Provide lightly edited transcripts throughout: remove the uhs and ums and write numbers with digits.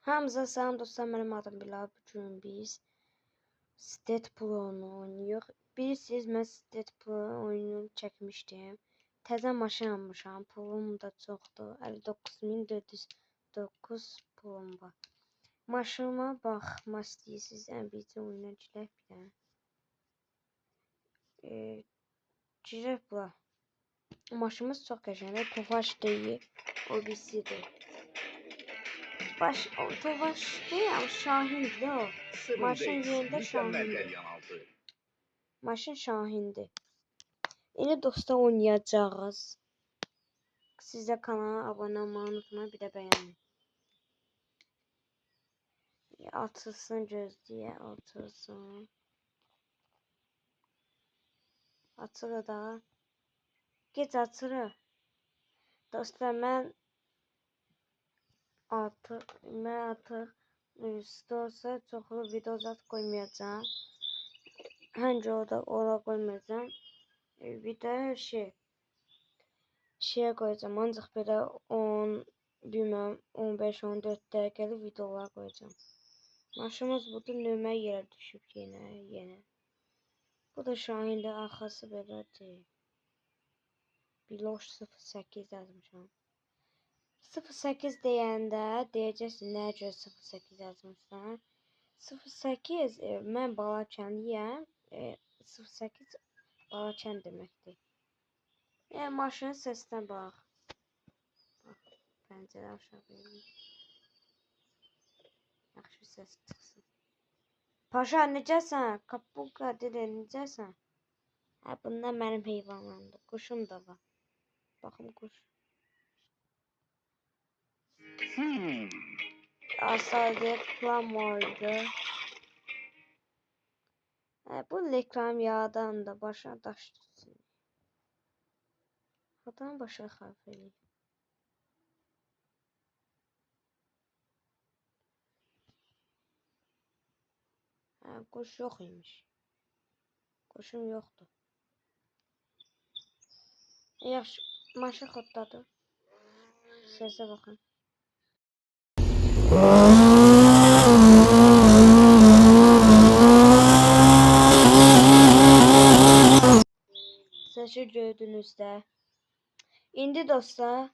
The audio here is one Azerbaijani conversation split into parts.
Hamza salam dostlar, benim adım Bilal. Bugün biz Deadpool oyunu oynuyor. Bilirsiniz, ben Deadpool oyununu çekmiştim. Təzə maşın almışam. Pulum da çoxdur. 59.409 pulum var. Maşınıma baxmaq istəyirsiniz, bircə oyuna girək bir dənə. Girək bura. Maşınımız çox qəşəngdir. Tofaş deyil, o birisidir. Tofaş değil, Şahin'dir o. Maşın yerinde Şahin'dir. Maşın Şahin'dir. Yine dostlar oynayacağız. Siz de kanala abone olmayı unutmayın, bir de beğenin. Atılsın gözlüğe, atılsın. Açılır da. Geç açılır. Dostlar mən artıq istiyorsa çoxlu video zat koymayacağım. Həncə ora koymayacağım. Bir də şeye koyacağım. Ancaq belə 10, bilmem 15-14 dəqiqəli videolar koyacağım. Maşımız budur, nömrə yerə düşüb yenə. Bu da Şahin'də, arxası belə deyil. Biloş 08 yazmışam. 08 deyəndə deyəcəksin nəyə görə 08 yazmışsan. 08 mən Balakənliyəm. 08 Balakən deməkdir. Maşının səsinə bax. Pəncərə aşağı verin. Yaxşı səs çıxsın. Paşa necəsən? Kapuka dedi, necəsən? Bunlar mənim heyvanlarımdır. Quşum da var. Baxım quş. Asadı reklam vardı. Bu reklam yağdan da başına daş tutsun. Adam başa xarf eləyir. Quş yox imiş. Quşum yoxdur. Yaxşı, maşın xoddadır. Səsə baxın. Səsi gördünüz də. İndi dostlar,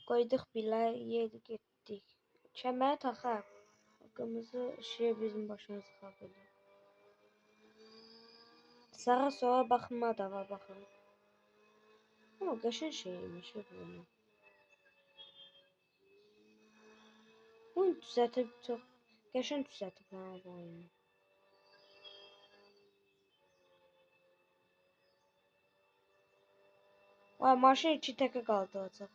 qoyduq bilə, yeri getdik. Kəməri taxaq. Qırmızı şey bizim başımızı xarab edir. Sağa sola baxma da var, baxın. Ama qəşəng şeymiş bu. Bunu düzəltib çox qəşəng düzəltib bu oyunu. Vay, maşın 2 təkə qaldıracaq.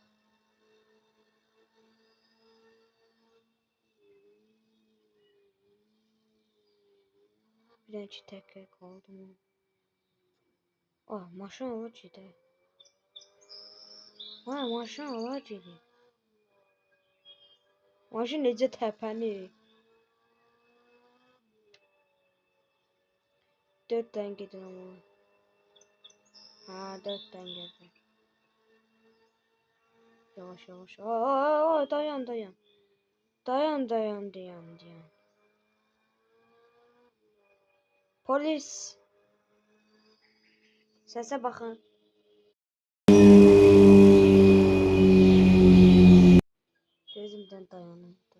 Bir dənə 2 təkə qaldı mı? Maşın ola gedir. Vay, maşın ola gedir. Maşın necə təpənir. 4 dənə gedir ama. 4 dənə gedir. Yavaş. Dayan. Dayan. Polis. Səsə baxın. Gözümdən dayanırdı.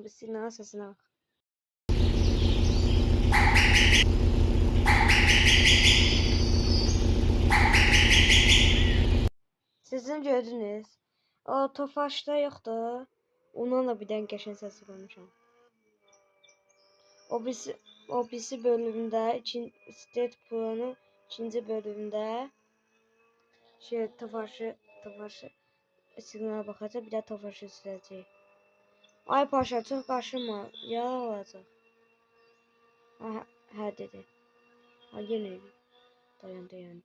Signal səsinə bax. Sizin gördünüz. O Tofaşda yoxdur. Onunla bir dənə qəşəng səsi qoymuşam. O birisi bölümdə, Deadpool'un 2-ci bölümdə Tofaşı signala baxacaq, bir də Tofaşı sürəcək. Ay paşa, çox qaşınma, yara olacaq. Hə dedi. Yenə dayan.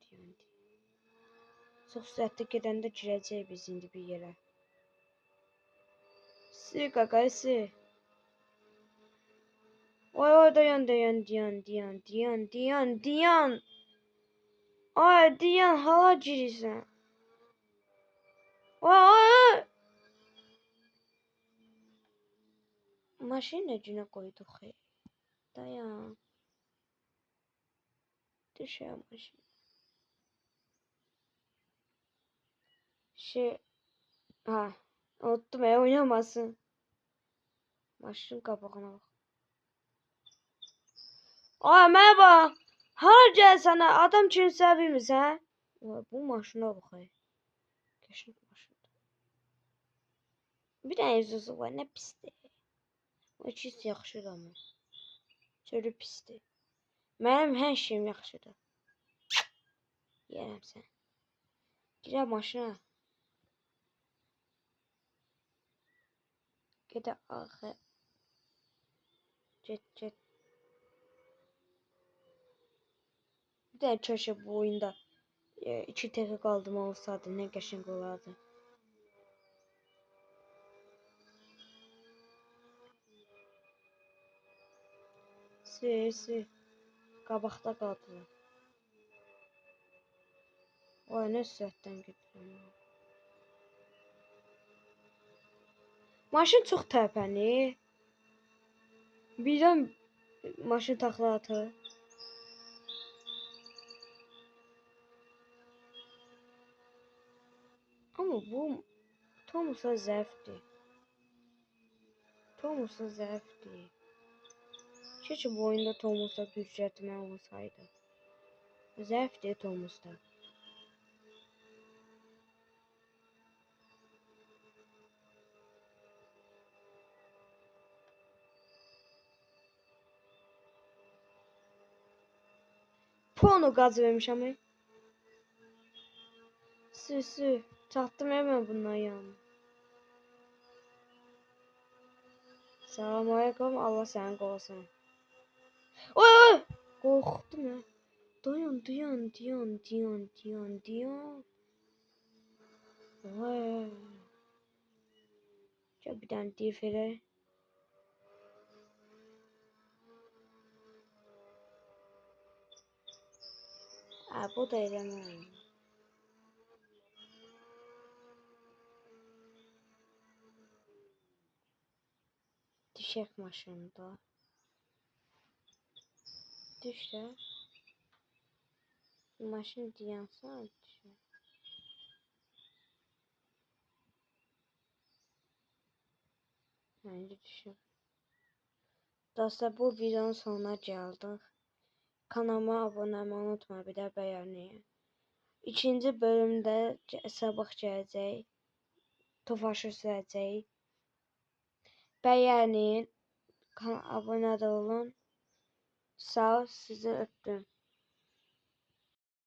Çox sürətli gedəndə girəcək biz indi bir yerə. Qaqayısı. Oy, dayan. Ay diyen hala girirsən. Ay. Maşını nə günə qoyduq xey. Dayan. Düşər maşın. Ha, unuttum oynamasın. Maşın qabağına bax. Ay merhaba. Har gəlsənə adam kimi səbirmisən? Bu maşına bax. Qəşəng maşındır. Bir dənə egzozu var, nə pisdir. O ikisi yaxşıdır amma. Çölü pisdir. Mənim hər şeyim yaxşıdır. Yerəm sən. Girə maşına. Gedə axı. Get. Bir də köşə bu oyunda 2 dəqiqə qaldım olsaydı nə qəşəng olardı. Si. Qabaqda qaldılar. Vay nə sürətdən gedirəm. Maşın çox tərpənir. Birdən maşın taxla atır. Amma bu Tomusa zəifdir. Keşke bu oyunda Tomus'a güç yetmə olsaydı. Zəifdir Tomus'da. Puanı gaz vermişəm. Sür. Çatdım hemen bundan yanına. Selamünaleyküm. Allah səni qorusun. Oy! Qorxdum ya. Dayan. Vay. Gəl bir dənə dif elə. Bu da eləməyəm. Düşək maşında. Düş də. Maşın dayansa düşək. Bence düşün. Dostlar bu videonun sonuna geldik. Kanalıma abone olmayı unutma, bir de beğenmeyi. İkinci bölümde sabah gələcək. Tofaşı sürəcək. Beğenin. Abone de olun. Sağ ol, sizi öptüm.